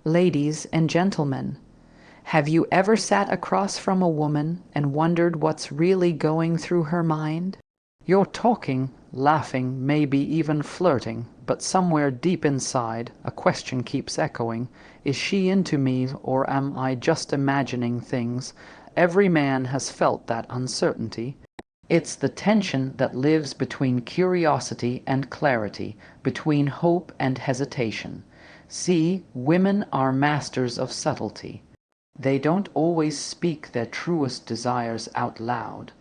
Ladies and gentlemen, have you ever sat across from a woman and wondered what's really going through her mind? You're talking, laughing, maybe even flirting, but somewhere deep inside, a question keeps echoing. Is she into me, or am I just imagining things? Every man has felt that uncertainty. It's the tension that lives between curiosity and clarity, between hope and hesitation. See, women are masters of subtlety. They don't always speak their truest desires out loud.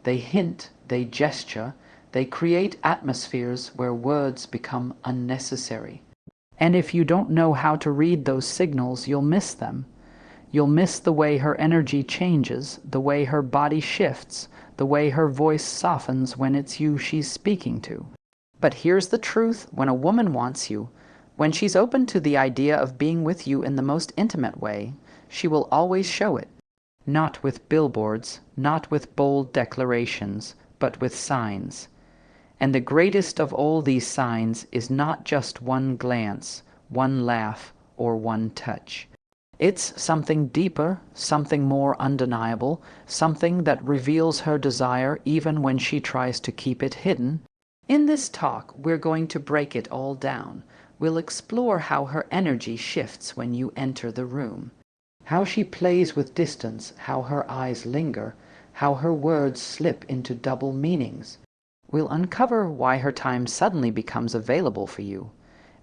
They hint, they gesture, they create atmospheres where words become unnecessary. And if you don't know how to read those signals, you'll miss them. You'll miss the way her energy changes, the way her body shifts, the way her voice softens when it's you she's speaking to. But here's the truth: when a woman wants you, when she's open to the idea of being with you in the most intimate way, she will always show it. Not with billboards, not with bold declarations, but with signs. And the greatest of all these signs is not just one glance, one laugh, or one touch. It's something deeper, something more undeniable, something that reveals her desire even when she tries to keep it hidden. In this talk, we're going to break it all down. We'll explore how her energy shifts when you enter the room, how she plays with distance, how her eyes linger, how her words slip into double meanings. We'll uncover why her time suddenly becomes available for you,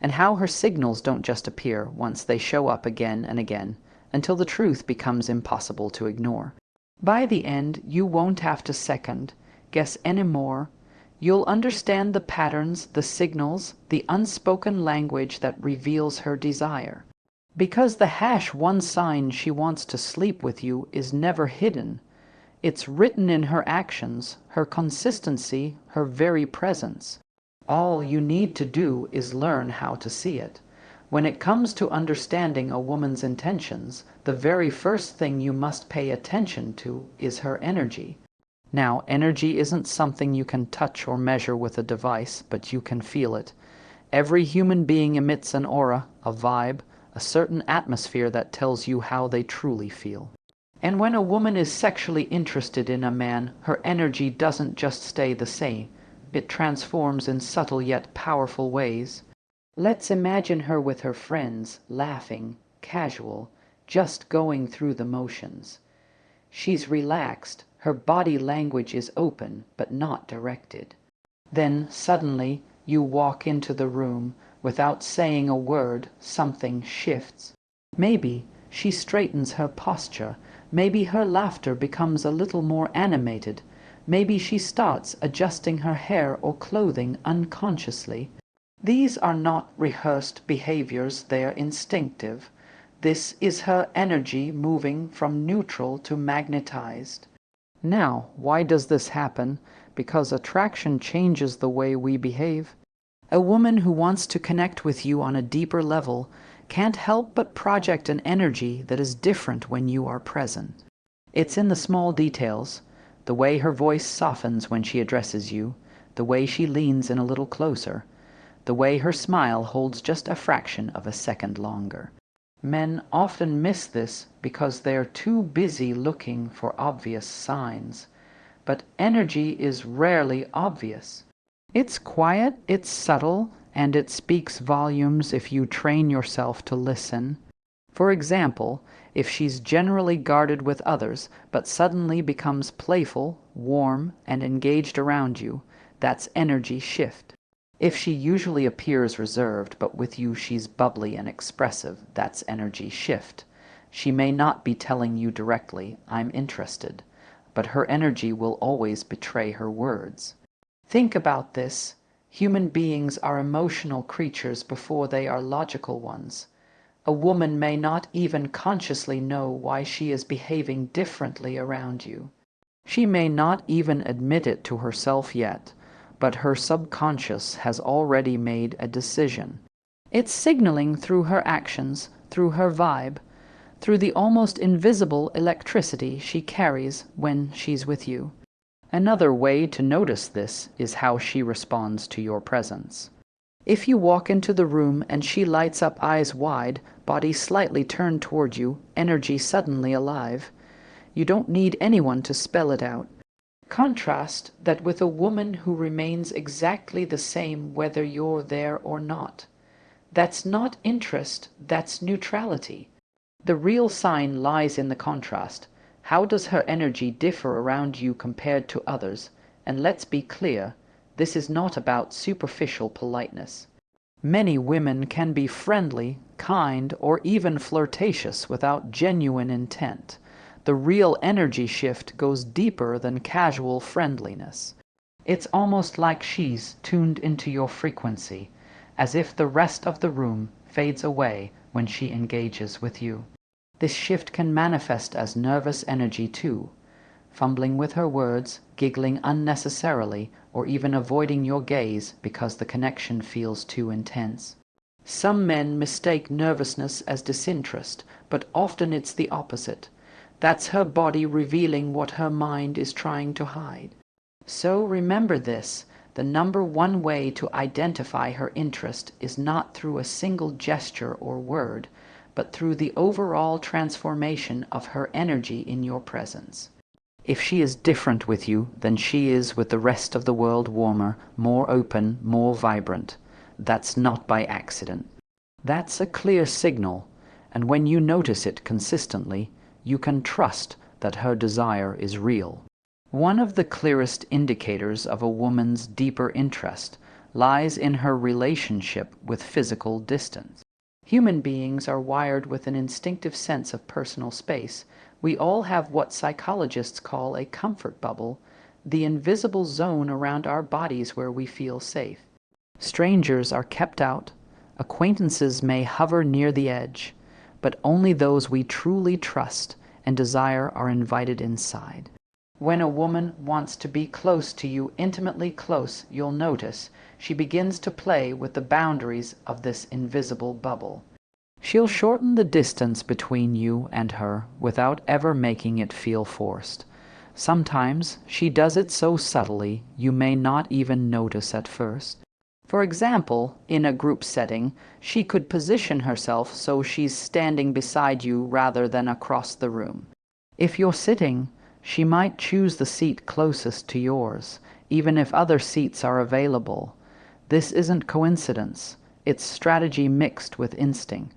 and how her signals don't just appear once they show up again and again, until the truth becomes impossible to ignore. By the end, you won't have to second, guess anymore. You'll understand the patterns, the signals, the unspoken language that reveals her desire. Because the one sign she wants to sleep with you is never hidden. It's written in her actions, her consistency, her very presence. All you need to do is learn how to see it. When it comes to understanding a woman's intentions, the very first thing you must pay attention to is her energy. Now, energy isn't something you can touch or measure with a device, but you can feel it. Every human being emits an aura, a vibe, a certain atmosphere that tells you how they truly feel. And when a woman is sexually interested in a man, her energy doesn't just stay the same. It transforms in subtle yet powerful ways. Let's imagine her with her friends, laughing, casual, just going through the motions. She's relaxed, her body language is open but not directed. Then, suddenly, you walk into the room. Without saying a word, something shifts. Maybe she straightens her posture. Maybe her laughter becomes a little more animated. Maybe she starts adjusting her hair or clothing unconsciously. These are not rehearsed behaviors, they're instinctive. This is her energy moving from neutral to magnetized. Now, why does this happen? Because attraction changes the way we behave. A woman who wants to connect with you on a deeper level can't help but project an energy that is different when you are present. It's in the small details, the way her voice softens when she addresses you, the way she leans in a little closer, the way her smile holds just a fraction of a second longer. Men often miss this because they're too busy looking for obvious signs. But energy is rarely obvious. It's quiet, it's subtle, and it speaks volumes if you train yourself to listen. For example, if she's generally guarded with others, but suddenly becomes playful, warm, and engaged around you, that's energy shift. If she usually appears reserved, but with you she's bubbly and expressive, that's energy shift. She may not be telling you directly, "I'm interested," but her energy will always betray her words. Think about this. Human beings are emotional creatures before they are logical ones. A woman may not even consciously know why she is behaving differently around you. She may not even admit it to herself yet, but her subconscious has already made a decision. It's signaling through her actions, through her vibe, through the almost invisible electricity she carries when she's with you. Another way to notice this is how she responds to your presence. If you walk into the room and she lights up, eyes wide, body slightly turned toward you, energy suddenly alive, you don't need anyone to spell it out. Contrast that with a woman who remains exactly the same whether you're there or not. That's not interest, that's neutrality. The real sign lies in the contrast. How does her energy differ around you compared to others? And let's be clear, this is not about superficial politeness. Many women can be friendly, kind, or even flirtatious without genuine intent. The real energy shift goes deeper than casual friendliness. It's almost like she's tuned into your frequency, as if the rest of the room fades away when she engages with you. This shift can manifest as nervous energy too, fumbling with her words, giggling unnecessarily, or even avoiding your gaze because the connection feels too intense. Some men mistake nervousness as disinterest, but often it's the opposite. That's her body revealing what her mind is trying to hide. So remember this, the number one way to identify her interest is not through a single gesture or word, but through the overall transformation of her energy in your presence. If she is different with you than she is with the rest of the world, warmer, more open, more vibrant, that's not by accident. That's a clear signal, and when you notice it consistently, you can trust that her desire is real. One of the clearest indicators of a woman's deeper interest lies in her relationship with physical distance. Human beings are wired with an instinctive sense of personal space. We all have what psychologists call a comfort bubble, the invisible zone around our bodies where we feel safe. Strangers are kept out, acquaintances may hover near the edge, but only those we truly trust and desire are invited inside. When a woman wants to be close to you, intimately close, you'll notice she begins to play with the boundaries of this invisible bubble. She'll shorten the distance between you and her without ever making it feel forced. Sometimes she does it so subtly you may not even notice at first. For example, in a group setting, she could position herself so she's standing beside you rather than across the room. If you're sitting, she might choose the seat closest to yours, even if other seats are available. This isn't coincidence, it's strategy mixed with instinct.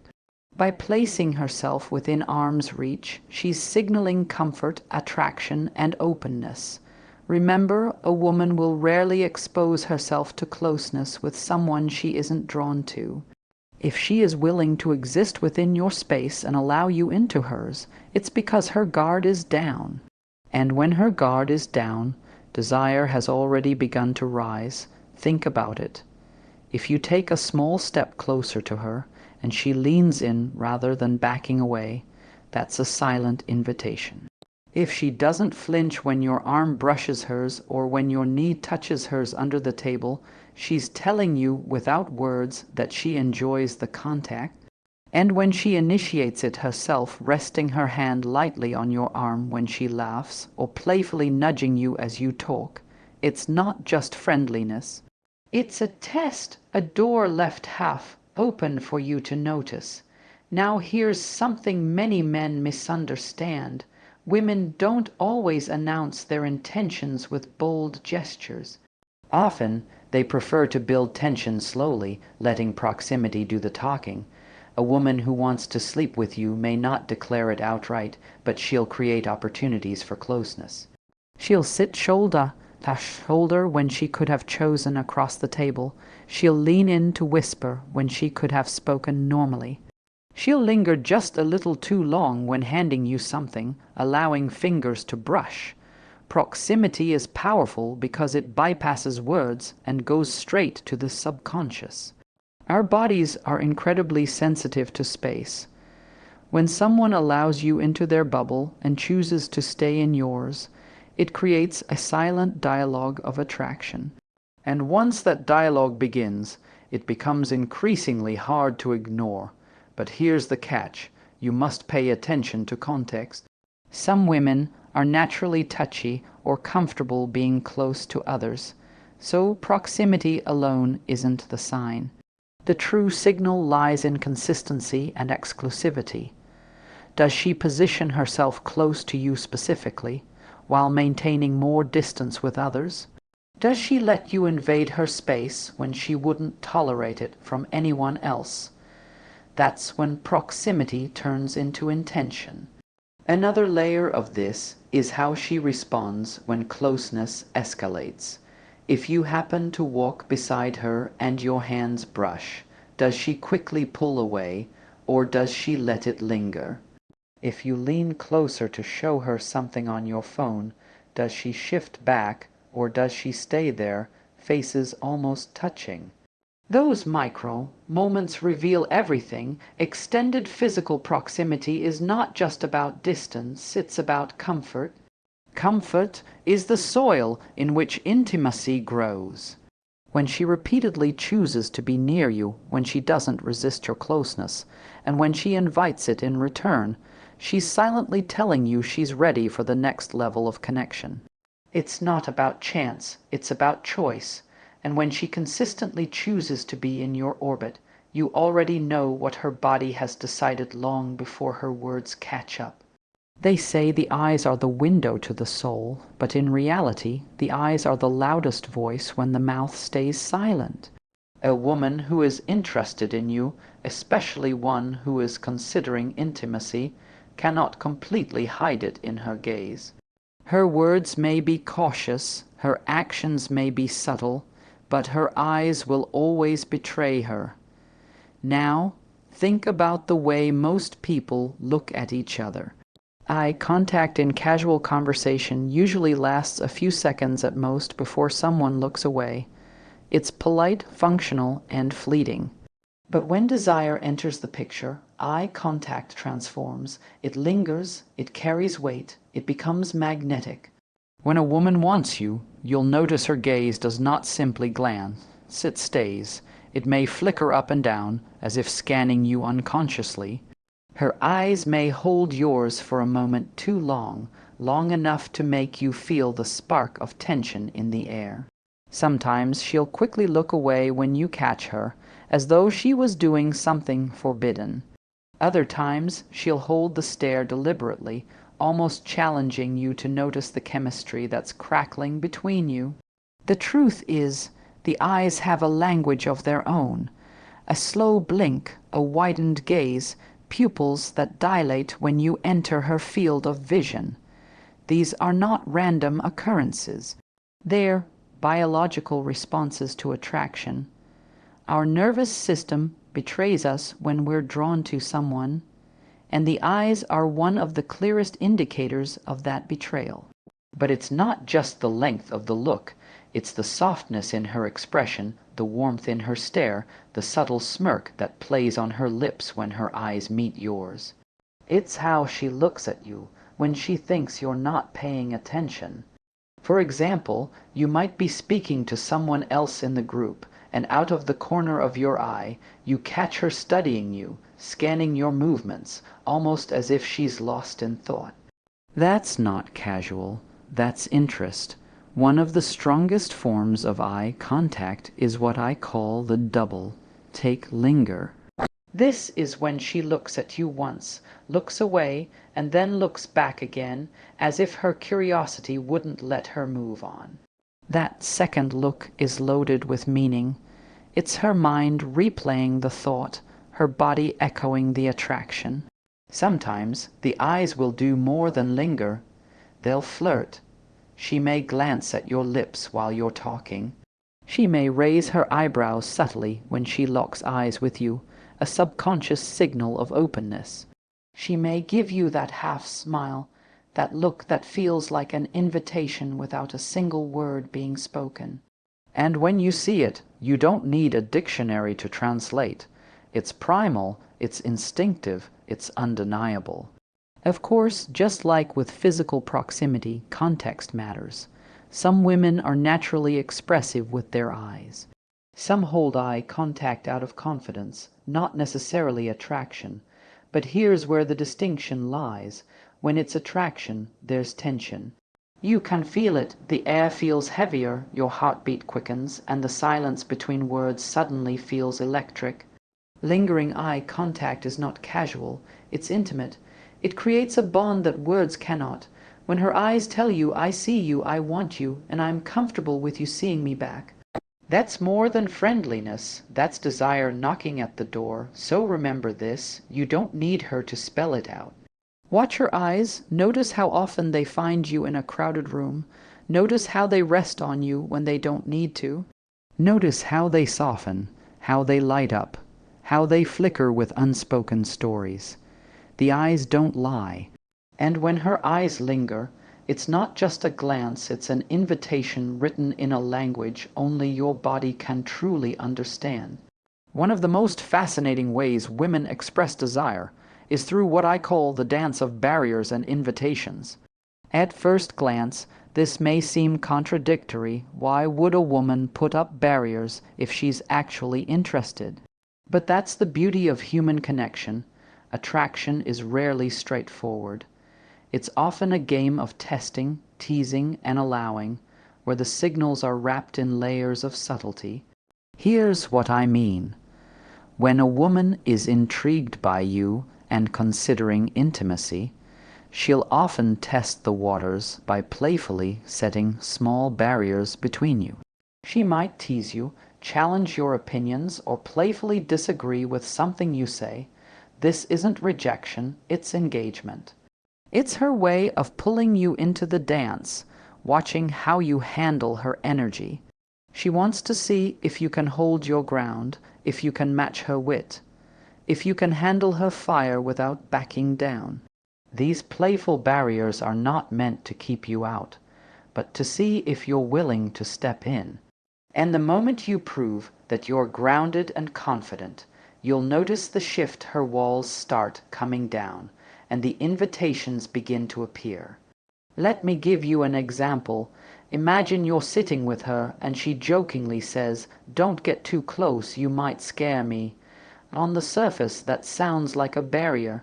By placing herself within arm's reach, she's signaling comfort, attraction, and openness. Remember, a woman will rarely expose herself to closeness with someone she isn't drawn to. If she is willing to exist within your space and allow you into hers, it's because her guard is down. And when her guard is down, desire has already begun to rise. Think about it. If you take a small step closer to her, and she leans in rather than backing away, that's a silent invitation. If she doesn't flinch when your arm brushes hers or when your knee touches hers under the table, she's telling you without words that she enjoys the contact. And when she initiates it herself, resting her hand lightly on your arm when she laughs, or playfully nudging you as you talk, it's not just friendliness. It's a test, a door left half open for you to notice. Now here's something many men misunderstand. Women don't always announce their intentions with bold gestures. Often, they prefer to build tension slowly, letting proximity do the talking. A woman who wants to sleep with you may not declare it outright, but she'll create opportunities for closeness. She'll sit shoulder to shoulder when she could have chosen across the table. She'll lean in to whisper when she could have spoken normally. She'll linger just a little too long when handing you something, allowing fingers to brush. Proximity is powerful because it bypasses words and goes straight to the subconscious. Our bodies are incredibly sensitive to space. When someone allows you into their bubble and chooses to stay in yours, it creates a silent dialogue of attraction. And once that dialogue begins, it becomes increasingly hard to ignore. But here's the catch. You must pay attention to context. Some women are naturally touchy or comfortable being close to others, so proximity alone isn't the sign. The true signal lies in consistency and exclusivity. Does she position herself close to you specifically, while maintaining more distance with others? Does she let you invade her space when she wouldn't tolerate it from anyone else? That's when proximity turns into intention. Another layer of this is how she responds when closeness escalates. If you happen to walk beside her and your hands brush, does she quickly pull away, or does she let it linger? If you lean closer to show her something on your phone, does she shift back, or does she stay there, faces almost touching? Those micro moments reveal everything. Extended physical proximity is not just about distance, it's about comfort. Comfort is the soil in which intimacy grows. When she repeatedly chooses to be near you, when she doesn't resist your closeness, and when she invites it in return, she's silently telling you she's ready for the next level of connection. It's not about chance, it's about choice. And when she consistently chooses to be in your orbit, you already know what her body has decided long before her words catch up. They say the eyes are the window to the soul, but in reality, the eyes are the loudest voice when the mouth stays silent. A woman who is interested in you, especially one who is considering intimacy, cannot completely hide it in her gaze. Her words may be cautious, her actions may be subtle, but her eyes will always betray her. Now, think about the way most people look at each other. Eye contact in casual conversation usually lasts a few seconds at most before someone looks away. It's polite, functional, and fleeting. But when desire enters the picture, eye contact transforms. It lingers, it carries weight, it becomes magnetic. When a woman wants you, you'll notice her gaze does not simply glance, it stays. It may flicker up and down, as if scanning you unconsciously. Her eyes may hold yours for a moment too long, long enough to make you feel the spark of tension in the air. Sometimes she'll quickly look away when you catch her, as though she was doing something forbidden. Other times she'll hold the stare deliberately, almost challenging you to notice the chemistry that's crackling between you. The truth is, the eyes have a language of their own. A slow blink, a widened gaze, pupils that dilate when you enter her field of vision. These are not random occurrences. They're biological responses to attraction. Our nervous system betrays us when we're drawn to someone, and the eyes are one of the clearest indicators of that betrayal. But it's not just the length of the look, it's the softness in her expression, the warmth in her stare, the subtle smirk that plays on her lips when her eyes meet yours. It's how she looks at you when she thinks you're not paying attention. For example, you might be speaking to someone else in the group, and out of the corner of your eye, you catch her studying you, scanning your movements, almost as if she's lost in thought. That's not casual, that's interest. One of the strongest forms of eye contact is what I call the double, take linger. This is when she looks at you once, looks away, and then looks back again, as if her curiosity wouldn't let her move on. That second look is loaded with meaning. It's her mind replaying the thought, her body echoing the attraction. Sometimes the eyes will do more than linger. They'll flirt. She may glance at your lips while you're talking. She may raise her eyebrows subtly when she locks eyes with you, a subconscious signal of openness. She may give you that half smile, that look that feels like an invitation without a single word being spoken. And when you see it, you don't need a dictionary to translate. It's primal, it's instinctive, it's undeniable. Of course, just like with physical proximity, context matters. Some women are naturally expressive with their eyes. Some hold eye contact out of confidence, not necessarily attraction. But here's where the distinction lies. When it's attraction, there's tension. You can feel it. The air feels heavier, your heartbeat quickens, and the silence between words suddenly feels electric. Lingering eye contact is not casual, it's intimate. It creates a bond that words cannot. When her eyes tell you, I see you, I want you, and I'm comfortable with you seeing me back. That's more than friendliness, that's desire knocking at the door. So remember this, you don't need her to spell it out. Watch her eyes, notice how often they find you in a crowded room. Notice how they rest on you when they don't need to. Notice how they soften, how they light up, how they flicker with unspoken stories. The eyes don't lie. And when her eyes linger, it's not just a glance, it's an invitation written in a language only your body can truly understand. One of the most fascinating ways women express desire is through what I call the dance of barriers and invitations. At first glance, this may seem contradictory. Why would a woman put up barriers if she's actually interested? But that's the beauty of human connection. Attraction is rarely straightforward. It's often a game of testing, teasing, and allowing, where the signals are wrapped in layers of subtlety. Here's what I mean. When a woman is intrigued by you and considering intimacy, she'll often test the waters by playfully setting small barriers between you. She might tease you, challenge your opinions, or playfully disagree with something you say. This isn't rejection, it's engagement. It's her way of pulling you into the dance, watching how you handle her energy. She wants to see if you can hold your ground, if you can match her wit, if you can handle her fire without backing down. These playful barriers are not meant to keep you out, but to see if you're willing to step in. And the moment you prove that you're grounded and confident, you'll notice the shift. Her walls start coming down, and the invitations begin to appear. Let me give you an example. Imagine you're sitting with her and she jokingly says, "Don't get too close, you might scare me." On the surface, that sounds like a barrier.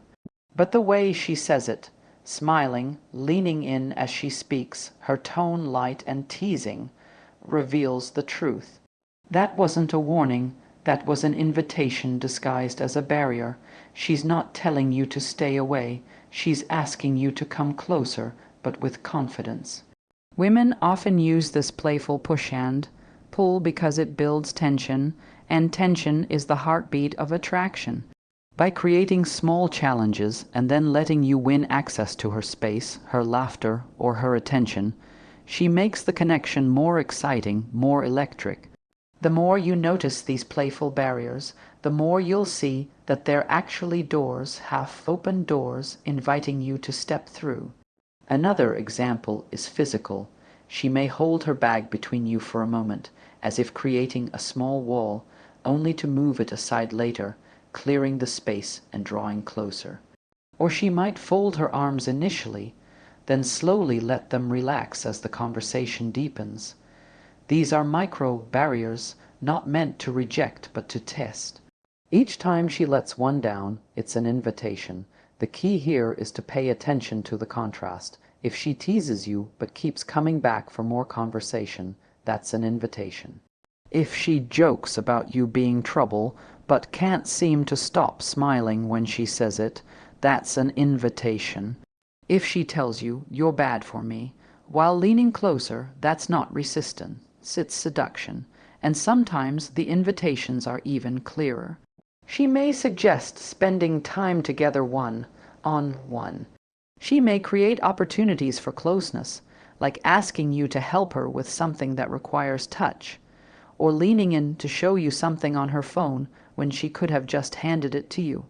But the way she says it, smiling, leaning in as she speaks, her tone light and teasing, reveals the truth. That wasn't a warning, that was an invitation disguised as a barrier. She's not telling you to stay away, she's asking you to come closer, but with confidence. Women often use this playful push and pull because it builds tension, and tension is the heartbeat of attraction. By creating small challenges and then letting you win access to her space, her laughter, or her attention, she makes the connection more exciting, more electric. The more you notice these playful barriers, the more you'll see that they're actually doors, half-open doors, inviting you to step through. Another example is physical. She may hold her bag between you for a moment, as if creating a small wall, only to move it aside later, clearing the space and drawing closer. Or she might fold her arms initially, then slowly let them relax as the conversation deepens. These are micro barriers, not meant to reject but to test. Each time she lets one down, it's an invitation. The key here is to pay attention to the contrast. If she teases you but keeps coming back for more conversation, that's an invitation. If she jokes about you being trouble but can't seem to stop smiling when she says it, that's an invitation. If she tells you you're bad for me while leaning closer, that's not resistance, it's seduction. And sometimes the invitations are even clearer. She may suggest spending time together one-on-one. She may create opportunities for closeness, like asking you to help her with something that requires touch, or leaning in to show you something on her phone when she could have just handed it to you.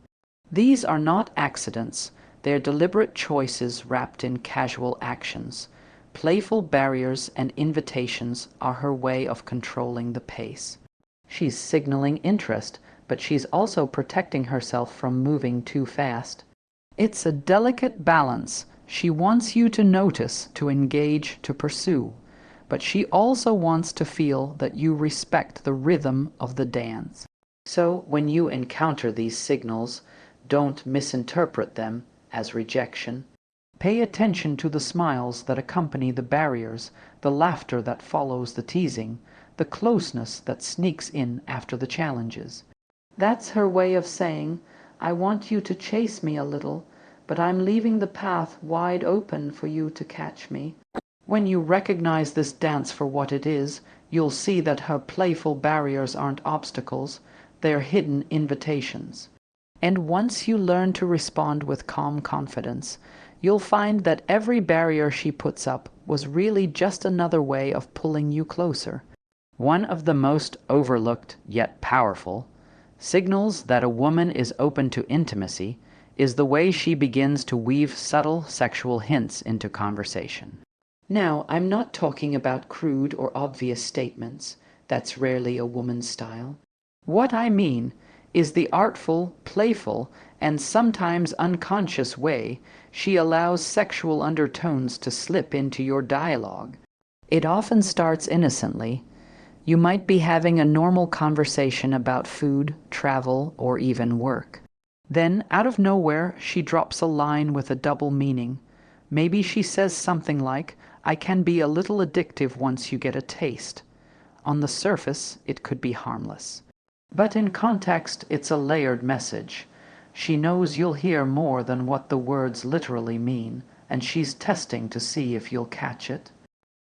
These are not accidents, they're deliberate choices wrapped in casual actions. Playful barriers and invitations are her way of controlling the pace. She's signaling interest, but she's also protecting herself from moving too fast. It's a delicate balance. She wants you to notice, to engage, to pursue, but she also wants to feel that you respect the rhythm of the dance. So when you encounter these signals, don't misinterpret them as rejection. Pay attention to the smiles that accompany the barriers, the laughter that follows the teasing, the closeness that sneaks in after the challenges. That's her way of saying, I want you to chase me a little, but I'm leaving the path wide open for you to catch me. When you recognize this dance for what it is, you'll see that her playful barriers aren't obstacles, they're hidden invitations. And once you learn to respond with calm confidence, you'll find that every barrier she puts up was really just another way of pulling you closer. One of the most overlooked, yet powerful, signals that a woman is open to intimacy is the way she begins to weave subtle sexual hints into conversation. Now, I'm not talking about crude or obvious statements. That's rarely a woman's style. What I mean is the artful, playful, and sometimes unconscious way she allows sexual undertones to slip into your dialogue. It often starts innocently. You might be having a normal conversation about food, travel, or even work. Then, out of nowhere, she drops a line with a double meaning. Maybe she says something like, I can be a little addictive once you get a taste. On the surface, it could be harmless. But in context, it's a layered message. She knows you'll hear more than what the words literally mean, and she's testing to see if you'll catch it.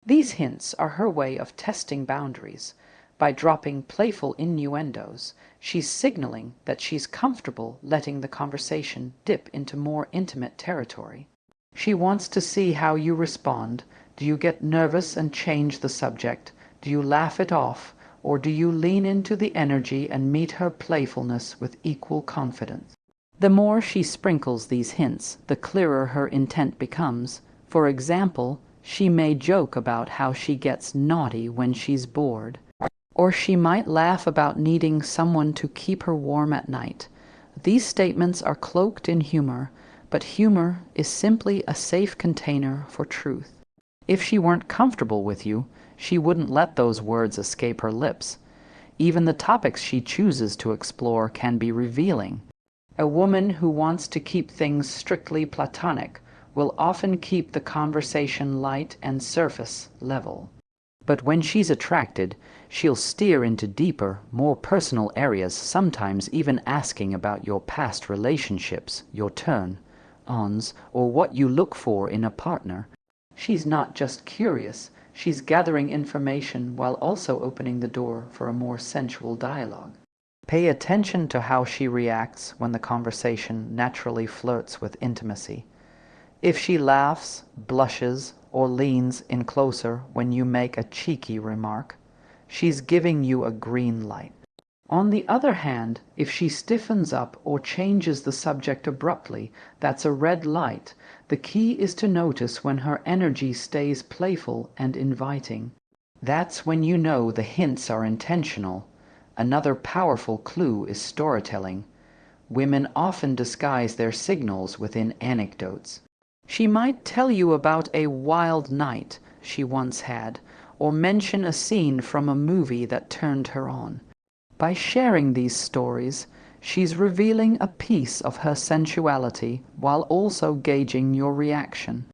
These hints are her way of testing boundaries. By dropping playful innuendos, she's signaling that she's comfortable letting the conversation dip into more intimate territory. She wants to see how you respond. Do you get nervous and change the subject? Do you laugh it off? Or do you lean into the energy and meet her playfulness with equal confidence? The more she sprinkles these hints, the clearer her intent becomes. For example, she may joke about how she gets naughty when she's bored. Or she might laugh about needing someone to keep her warm at night. These statements are cloaked in humor, but humor is simply a safe container for truth. If she weren't comfortable with you, she wouldn't let those words escape her lips. Even the topics she chooses to explore can be revealing. A woman who wants to keep things strictly platonic will often keep the conversation light and surface level. But when she's attracted, she'll steer into deeper, more personal areas, sometimes even asking about your past relationships, your turn-ons, or what you look for in a partner. She's not just curious, she's gathering information while also opening the door for a more sensual dialogue. Pay attention to how she reacts when the conversation naturally flirts with intimacy. If she laughs, blushes, or leans in closer when you make a cheeky remark, she's giving you a green light. On the other hand, if she stiffens up or changes the subject abruptly, that's a red light. The key is to notice when her energy stays playful and inviting. That's when you know the hints are intentional. Another powerful clue is storytelling. Women often disguise their signals within anecdotes. She might tell you about a wild night she once had, or mention a scene from a movie that turned her on. By sharing these stories, she's revealing a piece of her sensuality while also gauging your reaction.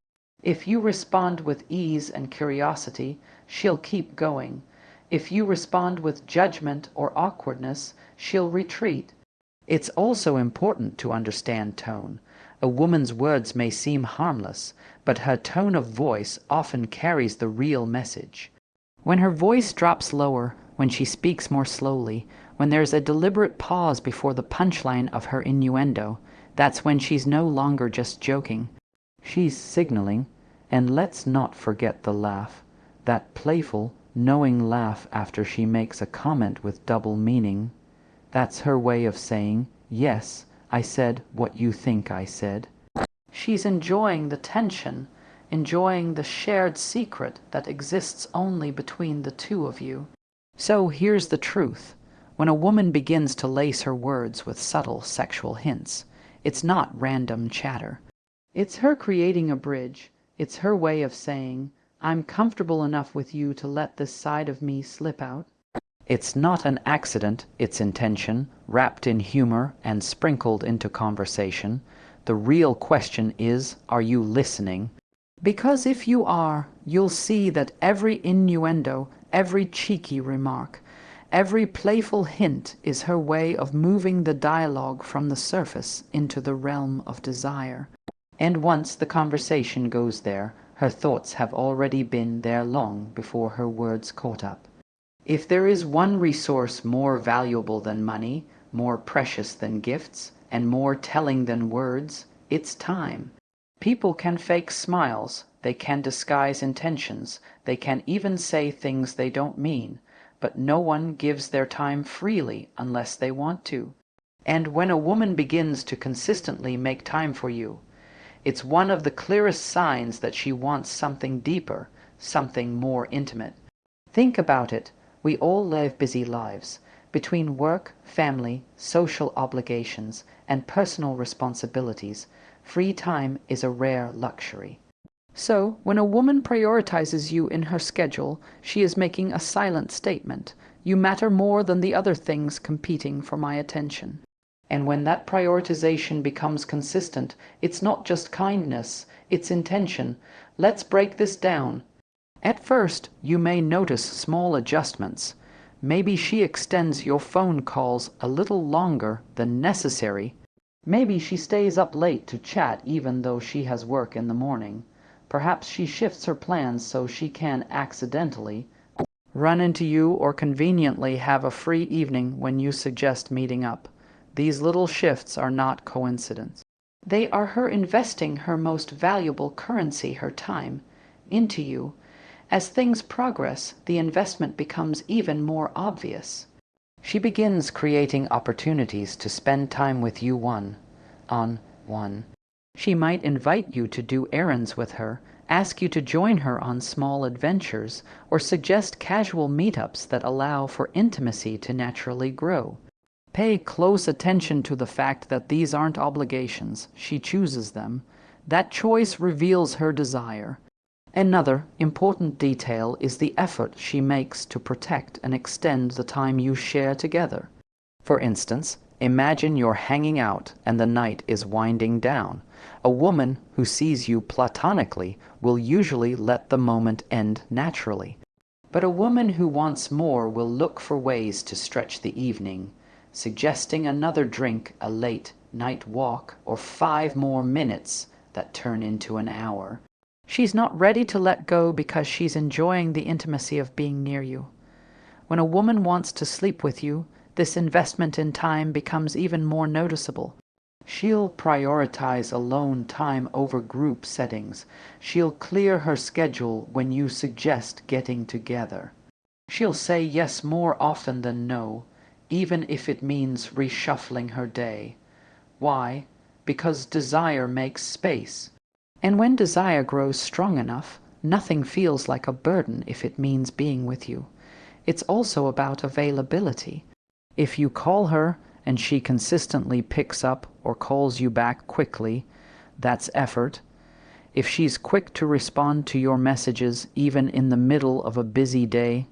If you respond with ease and curiosity, she'll keep going. If you respond with judgment or awkwardness, she'll retreat. It's also important to understand tone. A woman's words may seem harmless, but her tone of voice often carries the real message. When her voice drops lower, when she speaks more slowly, when there's a deliberate pause before the punchline of her innuendo, that's when she's no longer just joking. She's signaling, and let's not forget the laugh, that playful, knowing laugh after she makes a comment with double meaning. That's her way of saying, yes, I said what you think I said. She's enjoying the tension, enjoying the shared secret that exists only between the two of you. So here's the truth. When a woman begins to lace her words with subtle sexual hints, it's not random chatter. It's her creating a bridge. It's her way of saying, I'm comfortable enough with you to let this side of me slip out. It's not an accident, it's intention, wrapped in humor and sprinkled into conversation. The real question is, are you listening? Because if you are, you'll see that every innuendo, every cheeky remark, every playful hint is her way of moving the dialogue from the surface into the realm of desire. And once the conversation goes there, her thoughts have already been there long before her words caught up. If there is one resource more valuable than money, more precious than gifts, and more telling than words, it's time. People can fake smiles, they can disguise intentions, they can even say things they don't mean, but no one gives their time freely unless they want to. And when a woman begins to consistently make time for you, it's one of the clearest signs that she wants something deeper, something more intimate. Think about it. We all live busy lives. Between work, family, social obligations, and personal responsibilities, free time is a rare luxury. So, when a woman prioritizes you in her schedule, she is making a silent statement. You matter more than the other things competing for my attention. And when that prioritization becomes consistent, it's not just kindness, it's intention. Let's break this down. At first, you may notice small adjustments. Maybe she extends your phone calls a little longer than necessary. Maybe she stays up late to chat even though she has work in the morning. Perhaps she shifts her plans so she can accidentally run into you or conveniently have a free evening when you suggest meeting up. These little shifts are not coincidence. They are her investing her most valuable currency, her time, into you. As things progress, the investment becomes even more obvious. She begins creating opportunities to spend time with you one-on-one. She might invite you to do errands with her, ask you to join her on small adventures, or suggest casual meetups that allow for intimacy to naturally grow. Pay close attention to the fact that these aren't obligations. She chooses them. That choice reveals her desire. Another important detail is the effort she makes to protect and extend the time you share together. For instance, imagine you're hanging out and the night is winding down. A woman who sees you platonically will usually let the moment end naturally. But a woman who wants more will look for ways to stretch the evening, suggesting another drink, a late night walk, or 5 more minutes that turn into an hour. She's not ready to let go because she's enjoying the intimacy of being near you. When a woman wants to sleep with you, this investment in time becomes even more noticeable. She'll prioritize alone time over group settings. She'll clear her schedule when you suggest getting together. She'll say yes more often than no, even if it means reshuffling her day. Why? Because desire makes space. And when desire grows strong enough, nothing feels like a burden if it means being with you. It's also about availability. If you call her and she consistently picks up or calls you back quickly, that's effort. If she's quick to respond to your messages even in the middle of a busy day,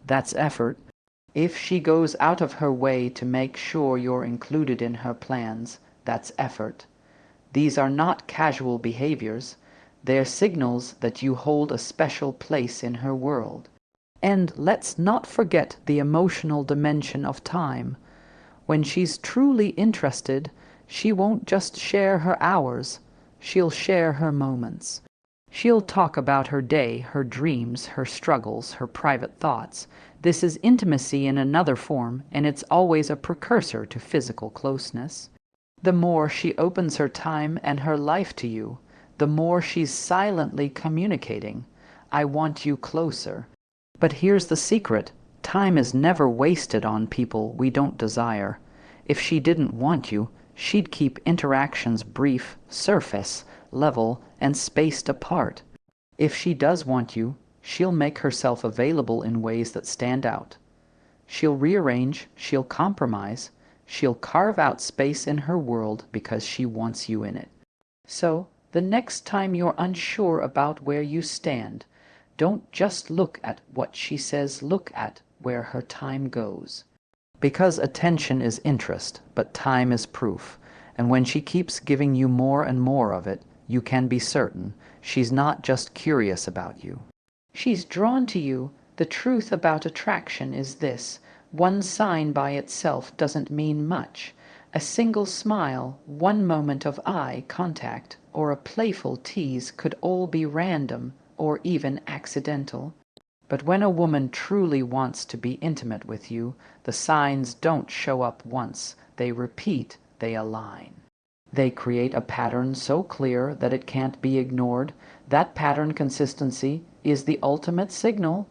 that's effort. If she goes out of her way to make sure you're included in her plans, that's effort. These are not casual behaviors. They're signals that you hold a special place in her world. And let's not forget the emotional dimension of time. When she's truly interested, she won't just share her hours, she'll share her moments. She'll talk about her day, her dreams, her struggles, her private thoughts. This is intimacy in another form, and it's always a precursor to physical closeness. The more she opens her time and her life to you, the more she's silently communicating, I want you closer. But here's the secret. Time is never wasted on people we don't desire. If she didn't want you, she'd keep interactions brief, surface, level, and spaced apart. If she does want you, she'll make herself available in ways that stand out. She'll rearrange, she'll compromise, she'll carve out space in her world because she wants you in it. So, the next time you're unsure about where you stand, don't just look at what she says, look at where her time goes. Because attention is interest, but time is proof. And when she keeps giving you more and more of it, you can be certain she's not just curious about you. She's drawn to you. The truth about attraction is this: one sign by itself doesn't mean much. A single smile, one moment of eye contact, or a playful tease could all be random or even accidental. But when a woman truly wants to be intimate with you, the signs don't show up once. They repeat, they align. They create a pattern so clear that it can't be ignored. That pattern consistency is the ultimate signal.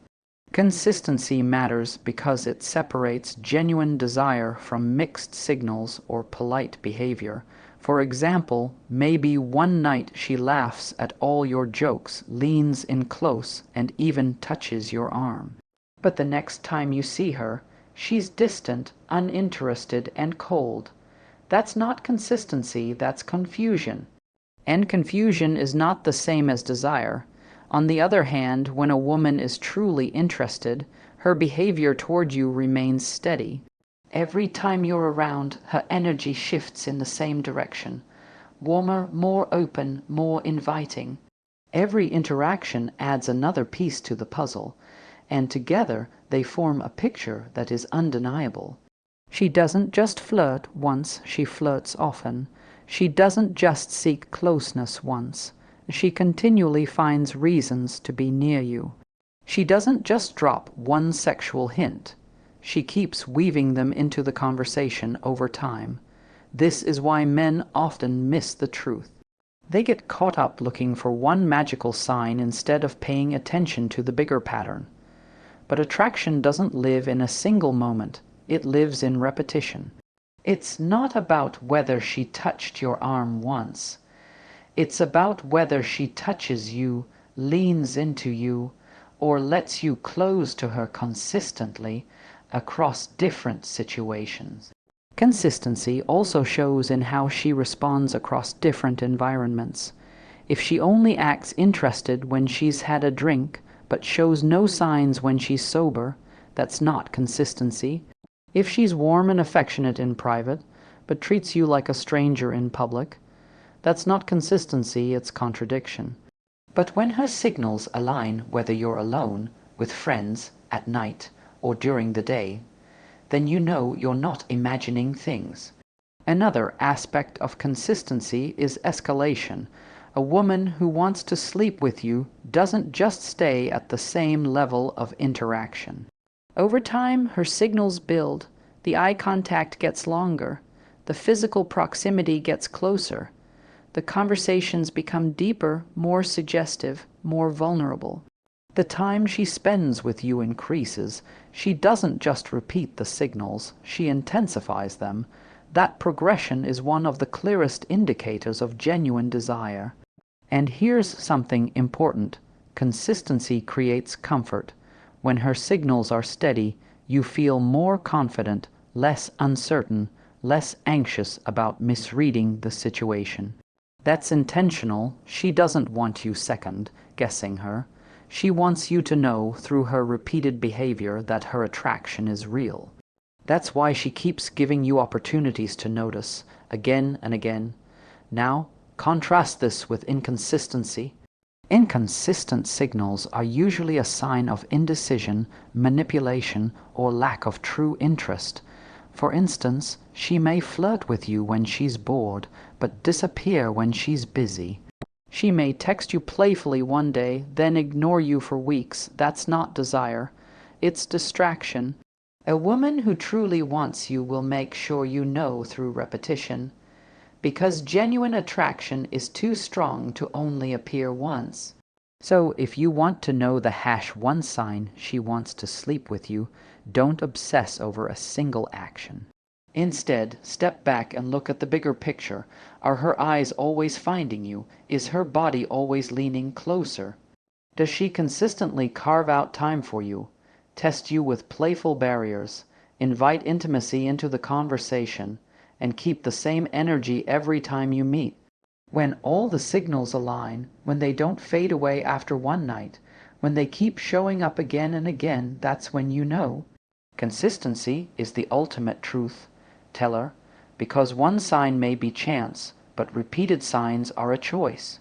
Consistency matters because it separates genuine desire from mixed signals or polite behavior. For example, maybe one night she laughs at all your jokes, leans in close, and even touches your arm. But the next time you see her, she's distant, uninterested, and cold. That's not consistency, that's confusion. And confusion is not the same as desire. On the other hand, when a woman is truly interested, her behavior toward you remains steady. Every time you're around, her energy shifts in the same direction. Warmer, more open, more inviting. Every interaction adds another piece to the puzzle, and together they form a picture that is undeniable. She doesn't just flirt once, she flirts often. She doesn't just seek closeness once. She continually finds reasons to be near you. She doesn't just drop one sexual hint. She keeps weaving them into the conversation over time. This is why men often miss the truth. They get caught up looking for one magical sign instead of paying attention to the bigger pattern. But attraction doesn't live in a single moment. It lives in repetition. It's not about whether she touched your arm once. It's about whether she touches you, leans into you, or lets you close to her consistently across different situations. Consistency also shows in how she responds across different environments. If she only acts interested when she's had a drink, but shows no signs when she's sober, that's not consistency. If she's warm and affectionate in private, but treats you like a stranger in public, that's not consistency, it's contradiction. But when her signals align, whether you're alone, with friends, at night, or during the day, then you know you're not imagining things. Another aspect of consistency is escalation. A woman who wants to sleep with you doesn't just stay at the same level of interaction. Over time, her signals build, the eye contact gets longer, the physical proximity gets closer, the conversations become deeper, more suggestive, more vulnerable. The time she spends with you increases. She doesn't just repeat the signals, she intensifies them. That progression is one of the clearest indicators of genuine desire. And here's something important. Consistency creates comfort. When her signals are steady, you feel more confident, less uncertain, less anxious about misreading the situation. That's intentional. She doesn't want you second guessing her. She wants you to know through her repeated behavior that her attraction is real. That's why she keeps giving you opportunities to notice, again and again. Now, contrast this with inconsistency. Inconsistent signals are usually a sign of indecision, manipulation, or lack of true interest. For instance, she may flirt with you when she's bored, but disappear when she's busy. She may text you playfully one day, then ignore you for weeks. That's not desire. It's distraction. A woman who truly wants you will make sure you know through repetition, because genuine attraction is too strong to only appear once. So if you want to know the #1 sign she wants to sleep with you, don't obsess over a single action. Instead, step back and look at the bigger picture. Are her eyes always finding you? Is her body always leaning closer? Does she consistently carve out time for you, test you with playful barriers, invite intimacy into the conversation, and keep the same energy every time you meet? When all the signals align, when they don't fade away after one night, when they keep showing up again and again, that's when you know. Consistency is the ultimate truth teller. because one sign may be chance, but repeated signs are a choice.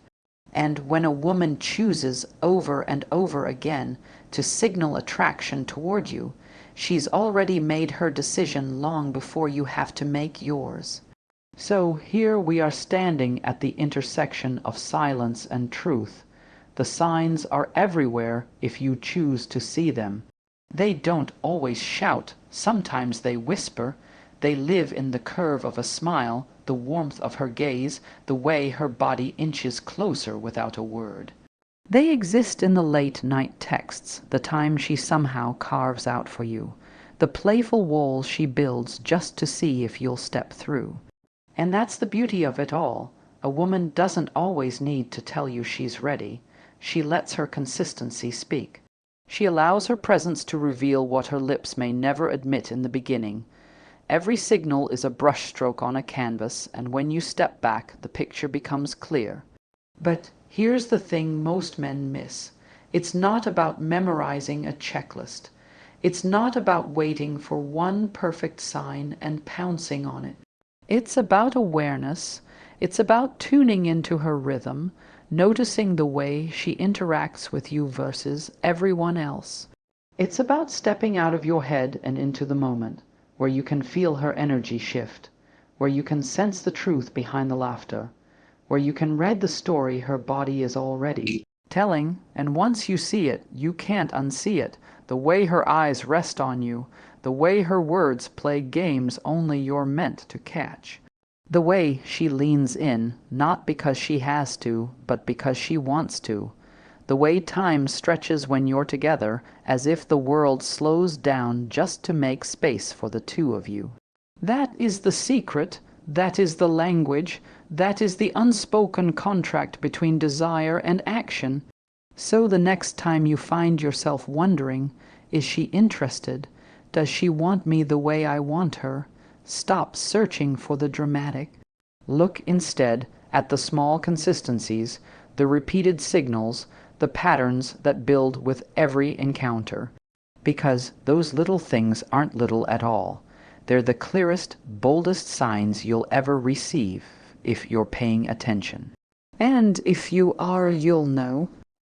And when a woman chooses over and over again to signal attraction toward you, she's already made her decision long before you have to make yours. So here we are standing at the intersection of silence and truth. The signs are everywhere if you choose to see them. They don't always shout, sometimes they whisper. They live in the curve of a smile, the warmth of her gaze, the way her body inches closer without a word. They exist in the late-night texts, the time she somehow carves out for you, the playful walls she builds just to see if you'll step through. And that's the beauty of it all. A woman doesn't always need to tell you she's ready. She lets her consistency speak. She allows her presence to reveal what her lips may never admit in the beginning. Every signal is a brushstroke on a canvas, and when you step back, the picture becomes clear. But here's the thing most men miss. It's not about memorizing a checklist. It's not about waiting for one perfect sign and pouncing on it. It's about awareness. It's about tuning into her rhythm, noticing the way she interacts with you versus everyone else. It's about stepping out of your head and into the moment, where you can feel her energy shift, where you can sense the truth behind the laughter, where you can read the story her body is already telling, and once you see it, you can't unsee it. The way her eyes rest on you, the way her words play games only you're meant to catch. The way she leans in, not because she has to, but because she wants to. The way time stretches when you're together, as if the world slows down just to make space for the two of you. That is the secret, that is the language, that is the unspoken contract between desire and action. So the next time you find yourself wondering, is she interested? Does she want me the way I want her? Stop searching for the dramatic. Look instead at the small consistencies, the repeated signals, the patterns that build with every encounter. Because those little things aren't little at all. They're the clearest, boldest signs you'll ever receive if you're paying attention. And if you are, you'll know